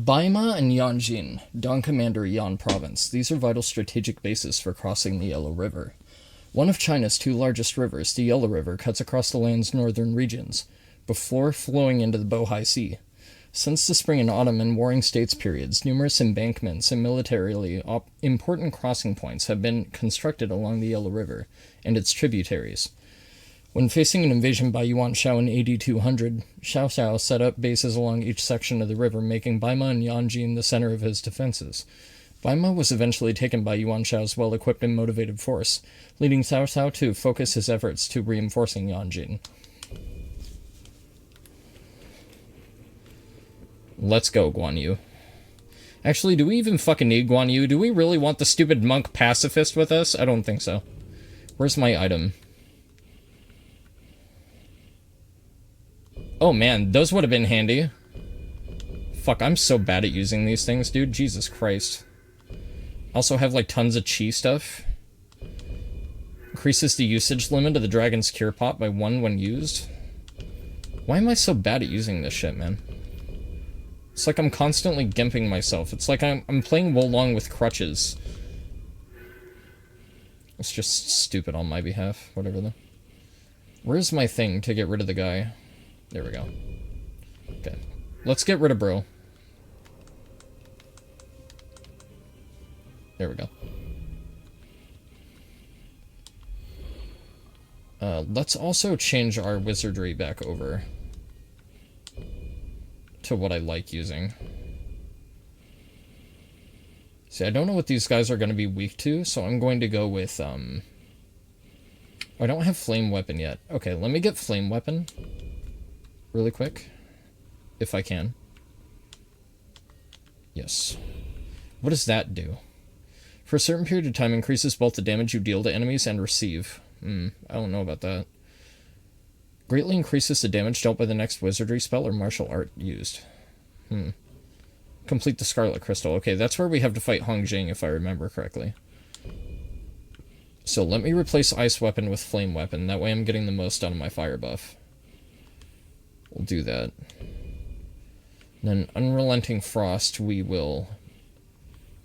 Baima and Yanjin, Dong Commander Yan Province. These are vital strategic bases for crossing the Yellow River. One of China's two largest rivers, the Yellow River, cuts across the land's northern regions, before flowing into the Bohai Sea. Since the spring and autumn and warring states periods, numerous embankments and militarily important crossing points have been constructed along the Yellow River and its tributaries. When facing an invasion by Yuan Shao in AD 200, Xiao Xiao set up bases along each section of the river, making Baima and Yanjin the center of his defenses. Baima was eventually taken by Yuan Shao's well-equipped and motivated force, leading Xiao Xiao to focus his efforts to reinforcing Yanjin. Let's go, Guan Yu. Actually, do we even fucking need Guan Yu? Do we really want the stupid monk pacifist with us? I don't think so. Where's my item? Oh man, those would have been handy. Fuck, I'm so bad at using these things, dude. Jesus Christ. Also have, like, tons of chi stuff. Increases the usage limit of the dragon's cure pot by 1 when used. Why am I so bad at using this shit, man? It's like I'm constantly gimping myself. It's like I'm playing Wolong with crutches. It's just stupid on my behalf. Whatever, though. Where's my thing to get rid of the guy? There we go. Okay. Let's get rid of bro. There we go. Let's also change our wizardry back over to what I like using. See, I don't know what these guys are going to be weak to, so I'm going to go with, I don't have flame weapon yet. Okay, let me get flame weapon really quick, if I can. Yes. What does that do? For a certain period of time, increases both the damage you deal to enemies and receive. I don't know about that. Greatly increases the damage dealt by the next wizardry spell or martial art used. Complete the Scarlet Crystal. Okay, that's where we have to fight Hong Jing, if I remember correctly. So let me replace Ice Weapon with Flame Weapon. That way I'm getting the most out of my fire buff. We'll do that. Then Unrelenting Frost, we will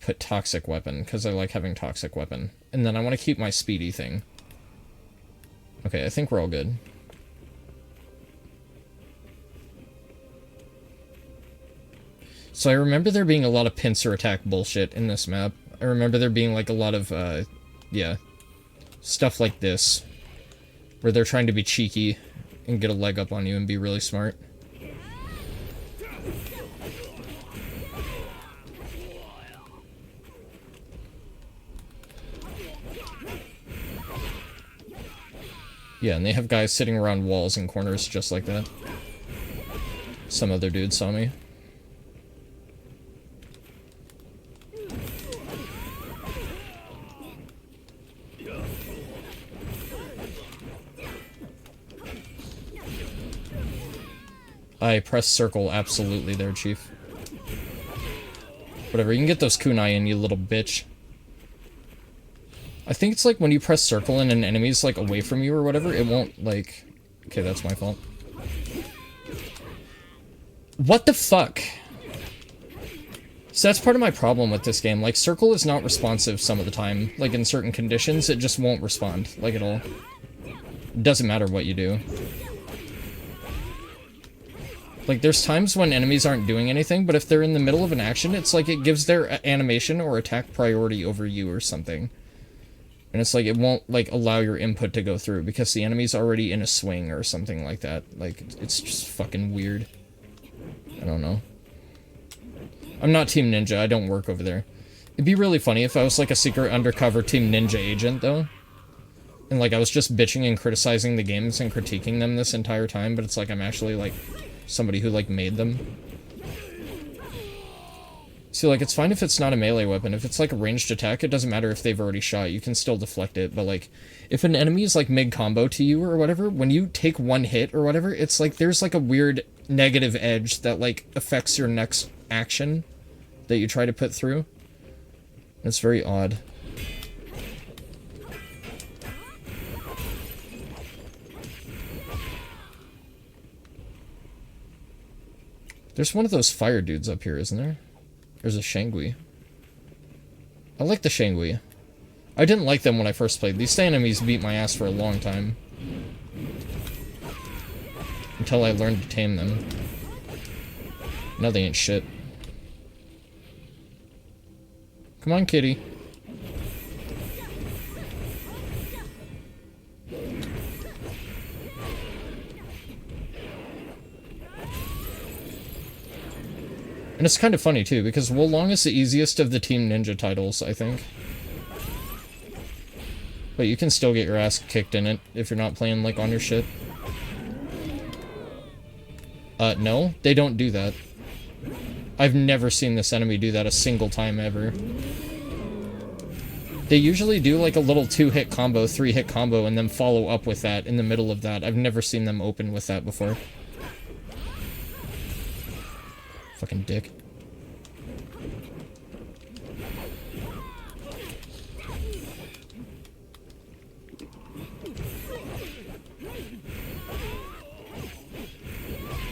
put Toxic Weapon, because I like having Toxic Weapon. And then I want to keep my speedy thing. Okay, I think we're all good. So I remember there being a lot of pincer attack bullshit in this map. I remember there being, like, a lot of, yeah, stuff like this, where they're trying to be cheeky and get a leg up on you and be really smart. Yeah, and they have guys sitting around walls and corners just like that. Some other dude saw me. I press circle absolutely there, Chief. Whatever, you can get those kunai in, you little bitch. I think it's like when you press circle and an enemy's like away from you or whatever, it won't like... Okay, that's my fault. What the fuck? So that's part of my problem with this game. Like, circle is not responsive some of the time. Like, in certain conditions, it just won't respond, like, at all. It doesn't matter what you do. Like, there's times when enemies aren't doing anything, but if they're in the middle of an action, it's like it gives their animation or attack priority over you or something. And it's like it won't, like, allow your input to go through because the enemy's already in a swing or something like that. Like, it's just fucking weird. I don't know. I'm not Team Ninja, I don't work over there. It'd be really funny if I was, like, a secret undercover Team Ninja agent, though. And, like, I was just bitching and criticizing the games and critiquing them this entire time, but it's like I'm actually, like, somebody who, like, made them. See, like, it's fine if it's not a melee weapon. If it's, like, a ranged attack, it doesn't matter if they've already shot. You can still deflect it, but, like, if an enemy is, like, mid-combo to you or whatever, when you take one hit or whatever, it's like there's, like, a weird negative edge that, like, affects your next action that you try to put through. It's very odd. There's one of those fire dudes up here, isn't there? There's a Shangui. I like the Shangui. I didn't like them when I first played. These enemies beat my ass for a long time. Until I learned to tame them. Now they ain't shit. Come on, kitty. And it's kind of funny, too, because Wolong is the easiest of the Team Ninja titles, I think. But you can still get your ass kicked in it if you're not playing, like, on your shit. No, they don't do that. I've never seen this enemy do that a single time ever. They usually do, like, a little 2-hit combo, 3-hit combo, and then follow up with that in the middle of that. I've never seen them open with that before. Fucking dick.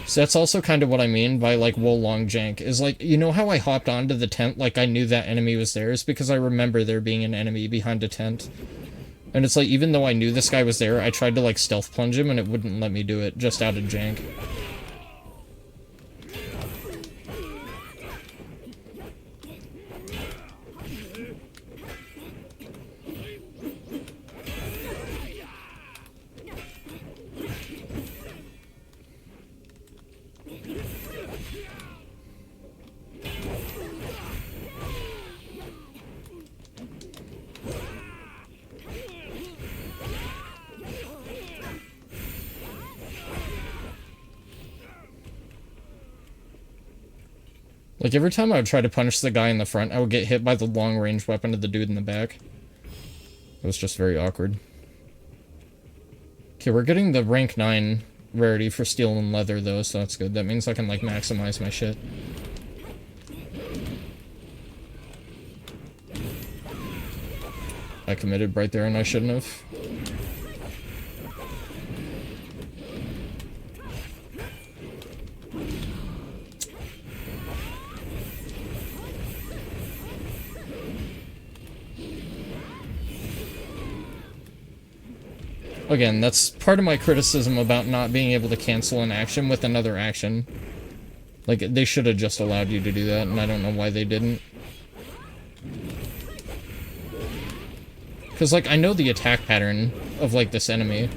So that's also kind of what I mean by, like, Wolong jank, is, like, you know how I hopped onto the tent like I knew that enemy was there? It's because I remember there being an enemy behind a tent. And it's like, even though I knew this guy was there, I tried to, like, stealth plunge him and it wouldn't let me do it, just out of jank. Like, every time I would try to punish the guy in the front, I would get hit by the long-range weapon of the dude in the back. It was just very awkward. Okay, we're getting the rank 9 rarity for steel and leather, though, so that's good. That means I can, like, maximize my shit. I committed right there and I shouldn't have. Again, that's part of my criticism about not being able to cancel an action with another action. Like, they should have just allowed you to do that, and I don't know why they didn't. Because, like, I know the attack pattern of, like, this enemy.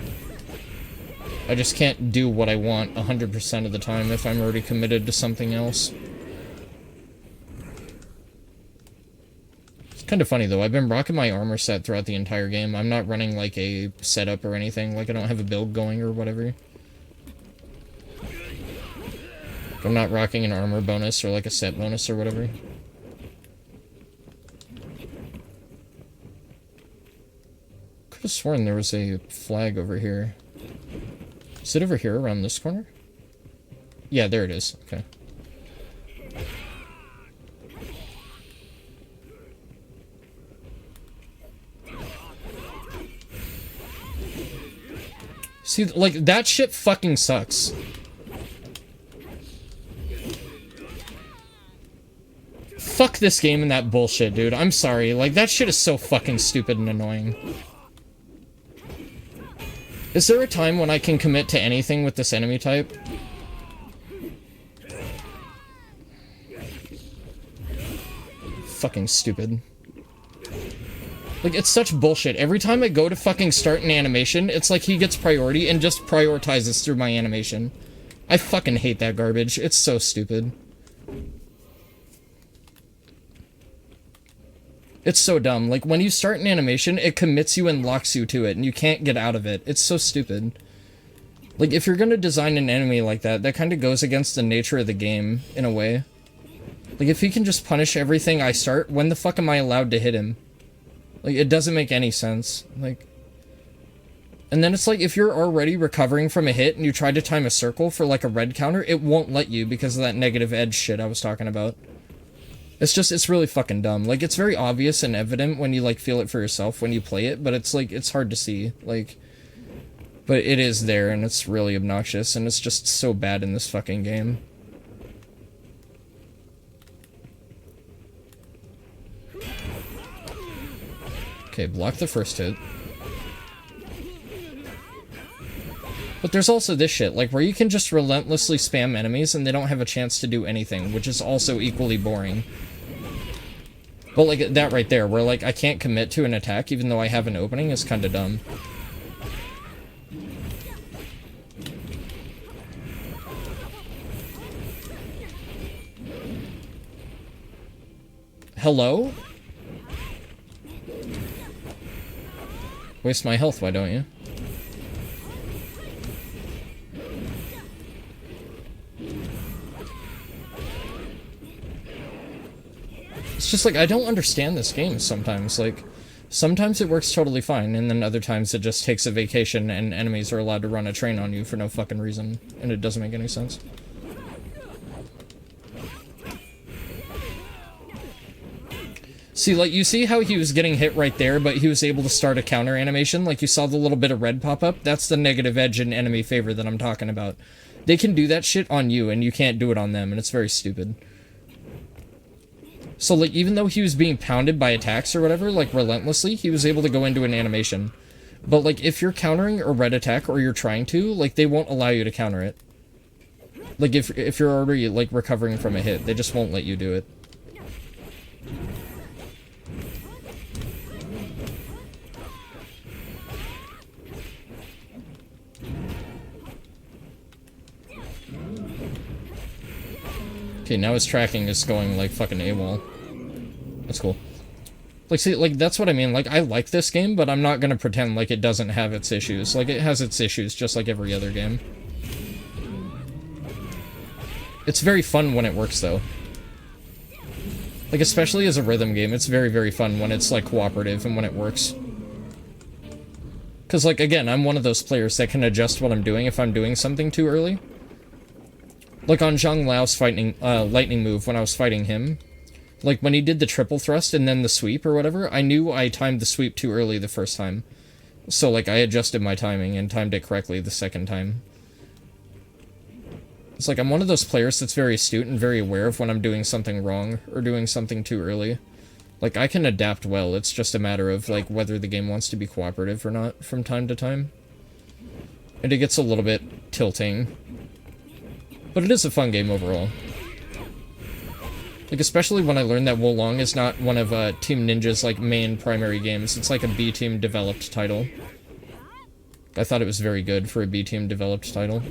I just can't do what I want 100% of the time if I'm already committed to something else. Kind of funny though, I've been rocking my armor set throughout the entire game. I'm not running like a setup or anything, like I don't have a build going or whatever. I'm not rocking an armor bonus or like a set bonus or whatever. Could have sworn there was a flag over here. Is it over here around this corner? Yeah, there it is. Okay. See, like, that shit fucking sucks. Fuck this game and that bullshit, dude. I'm sorry. Like, that shit is so fucking stupid and annoying. Is there a time when I can commit to anything with this enemy type? Fucking stupid. Like, it's such bullshit. Every time I go to fucking start an animation, it's like he gets priority and just prioritizes through my animation. I fucking hate that garbage. It's so stupid. It's so dumb. Like, when you start an animation, it commits you and locks you to it, and you can't get out of it. It's so stupid. Like, if you're gonna design an enemy like that, that kind of goes against the nature of the game, in a way. Like, if he can just punish everything I start, when the fuck am I allowed to hit him? Like, it doesn't make any sense. Like, and then it's like, if you're already recovering from a hit and you try to time a circle for, like, a red counter, it won't let you because of that negative edge shit I was talking about. It's just, it's really fucking dumb. Like, it's very obvious and evident when you, like, feel it for yourself when you play it, but it's, like, it's hard to see. Like, but it is there, and it's really obnoxious, and it's just so bad in this fucking game. Okay, block the first hit. But there's also this shit, like, where you can just relentlessly spam enemies and they don't have a chance to do anything, which is also equally boring. But, like, that right there, where, like, I can't commit to an attack even though I have an opening is kinda dumb. Hello? Waste my health, why don't you? It's just like, I don't understand this game sometimes. Like, sometimes it works totally fine, and then other times it just takes a vacation and enemies are allowed to run a train on you for no fucking reason, and it doesn't make any sense. See, like, you see how he was getting hit right there, but he was able to start a counter animation? Like, you saw the little bit of red pop up? That's the negative edge in enemy favor that I'm talking about. They can do that shit on you, and you can't do it on them, and it's very stupid. So, like, even though he was being pounded by attacks or whatever, like, relentlessly, he was able to go into an animation. But, like, if you're countering a red attack, or you're trying to, like, they won't allow you to counter it. Like, if you're already, like, recovering from a hit, they just won't let you do it. Okay, now his tracking is going, like, fucking AWOL. That's cool. Like, see, like, that's what I mean. Like, I like this game, but I'm not gonna pretend like it doesn't have its issues. Like, it has its issues, just like every other game. It's very fun when it works, though. Like, especially as a rhythm game, it's very, very fun when it's, like, cooperative and when it works. Because, like, again, I'm one of those players that can adjust what I'm doing if I'm doing something too early. Like, on Zhang Lao's lightning move, when I was fighting him, like, when he did the triple thrust and then the sweep or whatever, I knew I timed the sweep too early the first time. So, like, I adjusted my timing and timed it correctly the second time. It's like, I'm one of those players that's very astute and very aware of when I'm doing something wrong or doing something too early. Like, I can adapt well, it's just a matter of, like, whether the game wants to be cooperative or not from time to time. And it gets a little bit tilting. But it is a fun game overall. Like, especially when I learned that Wolong is not one of Team Ninja's, like, main primary games. It's like a B-Team developed title. I thought it was very good for a B-Team developed title.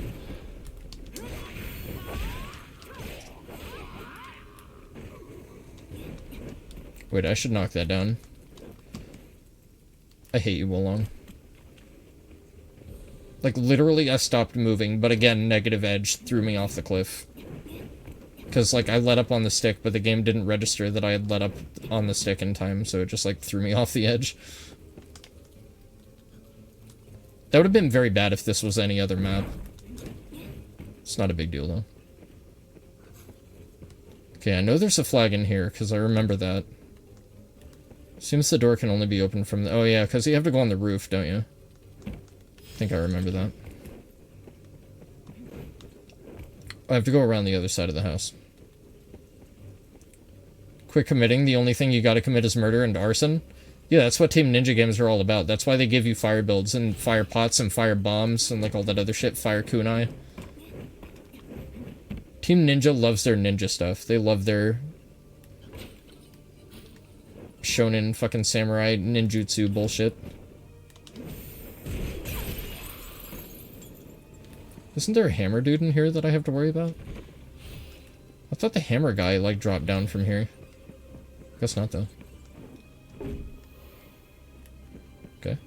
Wait, I should knock that down. I hate you, Wolong. Like, literally, I stopped moving, but again, negative edge threw me off the cliff. Because, like, I let up on the stick, but the game didn't register that I had let up on the stick in time, so it just, like, threw me off the edge. That would have been very bad if this was any other map. It's not a big deal, though. Okay, I know there's a flag in here, because I remember that. Seems the door can only be opened from the... Oh, yeah, because you have to go on the roof, don't you? I think I remember that. I have to go around the other side of the house. Quit committing. The only thing you gotta commit is murder and arson. Yeah, that's what Team Ninja games are all about. That's why they give you fire builds and fire pots and fire bombs and, like, all that other shit. Fire kunai. Team Ninja loves their ninja stuff. They love their shonen fucking samurai ninjutsu bullshit. Isn't there a hammer dude in here that I have to worry about? I thought the hammer guy, like, dropped down from here. Guess not, though. Okay.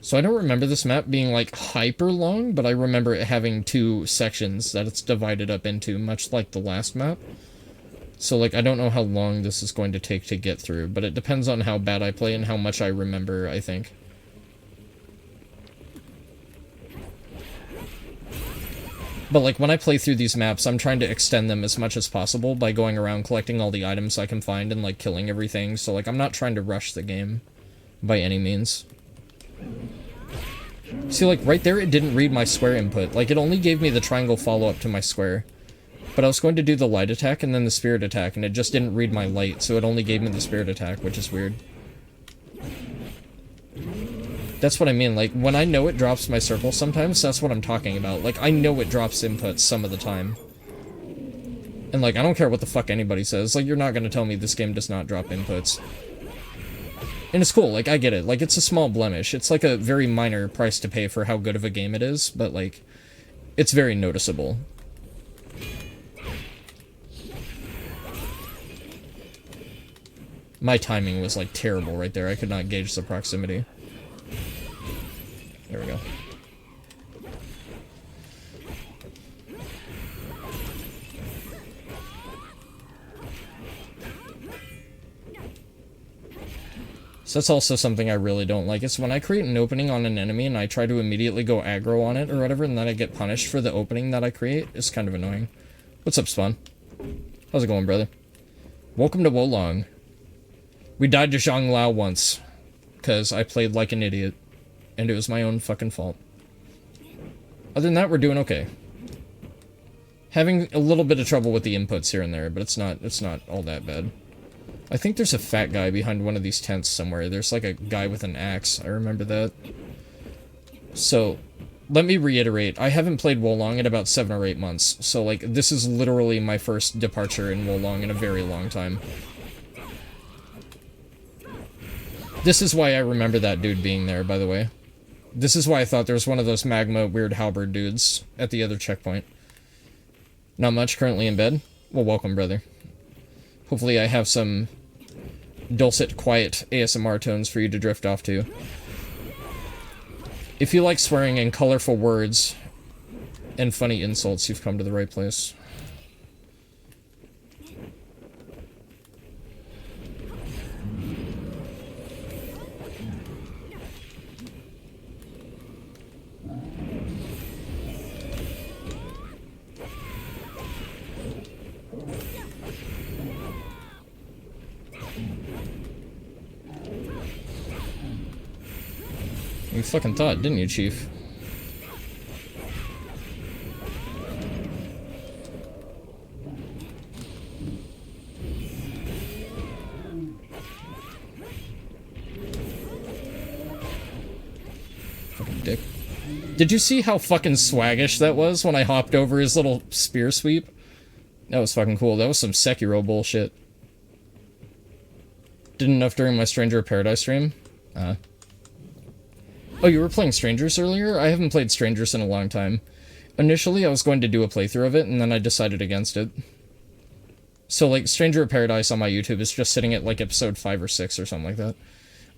So I don't remember this map being, like, hyper long, but I remember it having two sections that it's divided up into, much like the last map. So, like, I don't know how long this is going to take to get through, but it depends on how bad I play and how much I remember, I think. But, like, when I play through these maps, I'm trying to extend them as much as possible by going around collecting all the items I can find and, like, killing everything. So, like, I'm not trying to rush the game by any means. See, like, right there, it didn't read my square input. Like, it only gave me the triangle follow-up to my square. But I was going to do the light attack and then the spirit attack, and it just didn't read my light, so it only gave me the spirit attack, which is weird. That's what I mean, like, when I know it drops my circle sometimes, that's what I'm talking about. Like, I know it drops inputs some of the time. And, like, I don't care what the fuck anybody says. Like, you're not gonna tell me this game does not drop inputs. And it's cool, like, I get it. Like, it's a small blemish. It's, like, a very minor price to pay for how good of a game it is, but, like, it's very noticeable. My timing was, like, terrible right there. I could not gauge the proximity. There we go. So that's also something I really don't like. It's when I create an opening on an enemy and I try to immediately go aggro on it or whatever, and then I get punished for the opening that I create. It's kind of annoying. What's up, Spawn? How's it going, brother? Welcome to Wolong. We died to Zhang Lao once, because I played like an idiot, and it was my own fucking fault. Other than that, we're doing okay. Having a little bit of trouble with the inputs here and there, but it's not all that bad. I think there's a fat guy behind one of these tents somewhere. There's like a guy with an axe. I remember that. So, let me reiterate. I haven't played Wolong in about 7 or 8 months. So, like, this is literally my first departure in Wolong in a very long time. This is why I remember that dude being there, by the way. This is why I thought there was one of those magma weird halberd dudes at the other checkpoint. Not much, currently in bed? Well, welcome, brother. Hopefully I have some dulcet, quiet ASMR tones for you to drift off to. If you like swearing and colorful words and funny insults, you've come to the right place. You fucking thought, didn't you, Chief? Fucking dick. Did you see how fucking swaggish that was when I hopped over his little spear sweep? That was fucking cool. That was some Sekiro bullshit. Did enough during my Stranger of Paradise stream? Oh, you were playing Strangers earlier? I haven't played Strangers in a long time. Initially, I was going to do a playthrough of it, and then I decided against it. So, like, Stranger of Paradise on my YouTube is just sitting at, like, episode 5 or 6 or something like that.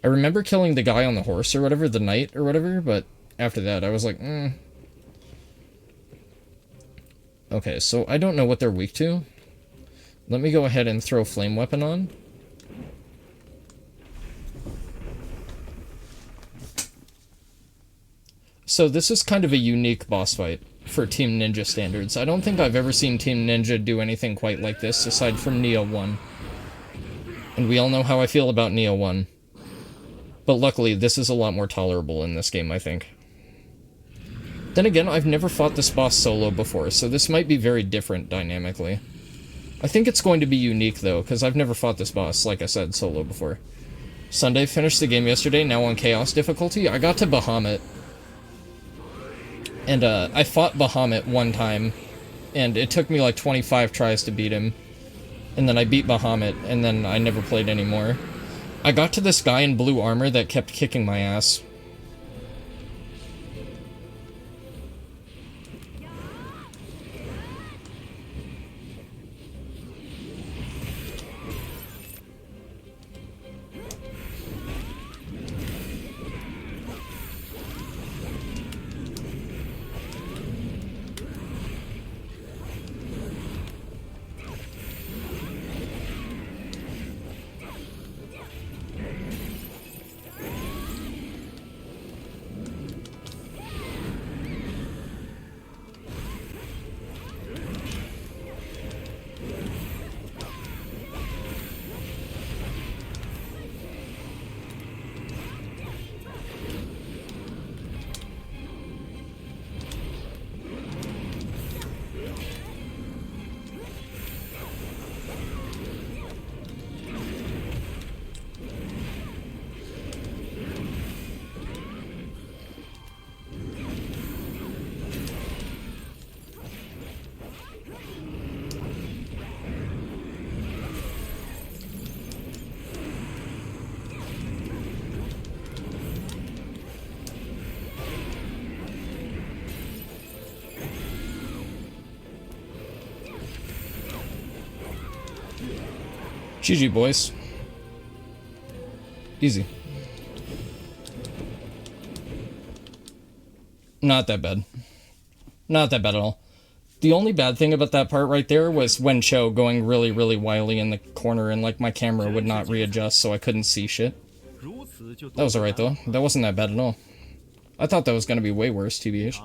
I remember killing the guy on the horse or whatever, the knight or whatever, but after that, I was like, Okay, so I don't know what they're weak to. Let me go ahead and throw Flame Weapon on. So this is kind of a unique boss fight for Team Ninja standards. I don't think I've ever seen Team Ninja do anything quite like this, aside from Neo 1. And we all know how I feel about Neo 1. But luckily, this is a lot more tolerable in this game, I think. Then again, I've never fought this boss solo before, so this might be very different dynamically. I think it's going to be unique, though, because I've never fought this boss, like I said, solo before. Sunday, finished the game yesterday, now on Chaos difficulty. I got to Bahamut. And, I fought Bahamut one time, and it took me like 25 tries to beat him. And then I beat Bahamut, and then I never played anymore. I got to this guy in blue armor that kept kicking my ass. GG, boys. Easy. Not that bad. Not that bad at all. The only bad thing about that part right there was Wen Cho going really, really wily in the corner, and like my camera would not readjust, so I couldn't see shit. That was alright though. That wasn't that bad at all. I thought that was gonna be way worse, TBH.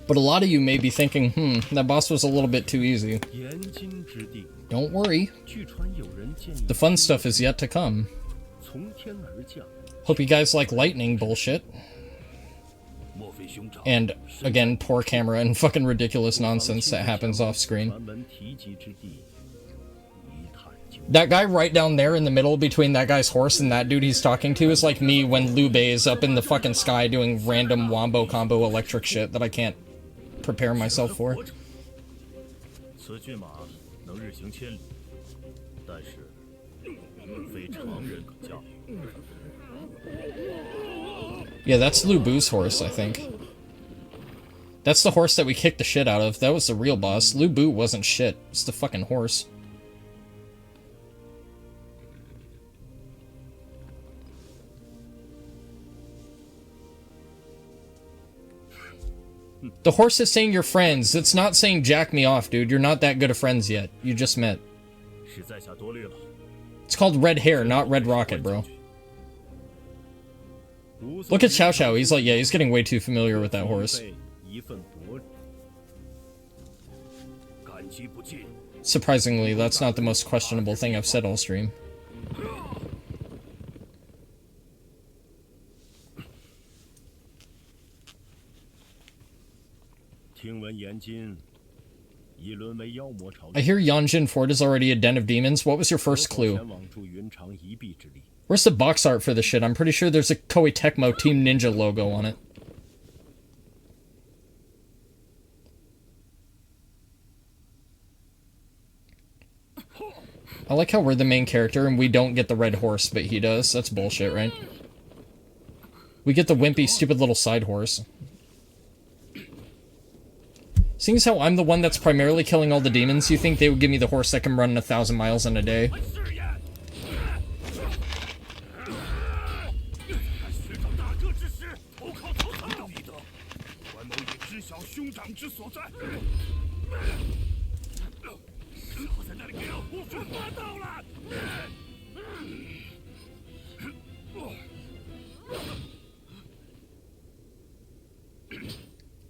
But a lot of you may be thinking, that boss was a little bit too easy. Don't worry. The fun stuff is yet to come. Hope you guys like lightning bullshit. And, again, poor camera and fucking ridiculous nonsense that happens off screen. That guy right down there in the middle between that guy's horse and that dude he's talking to is like me when Liu Bei is up in the fucking sky doing random wombo combo electric shit that I can't prepare myself for. Yeah, that's Lu Bu's horse, I think. That's the horse that we kicked the shit out of. That was the real boss. Lu Bu wasn't shit. It's the fucking horse. The horse is saying you're friends. It's not saying jack me off, dude. You're not that good of friends yet. You just met. It's called red hair, not red rocket, bro. Look at Xiao Xiao. He's like, yeah, he's getting way too familiar with that horse. Surprisingly, that's not the most questionable thing I've said all stream. I hear Yanjin Fort is already a den of demons. What was your first clue? Where's the box art for this shit? I'm pretty sure there's a Koei Tecmo Team Ninja logo on it. I like how we're the main character and we don't get the red horse, but he does. That's bullshit, right? We get the wimpy, stupid little side horse. Seeing as how I'm the one that's primarily killing all the demons, you think they would give me the horse that can run 1,000 miles in a day?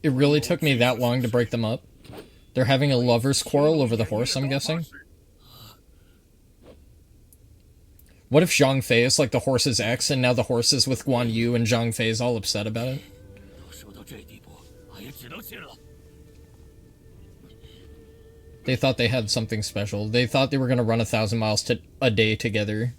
It really took me that long to break them up. They're having a lover's quarrel over the horse, I'm guessing. What if Zhang Fei is like the horse's ex, and now the horse is with Guan Yu, and Zhang Fei is all upset about it? They thought they had something special. They thought they were going to run 1,000 miles a day together.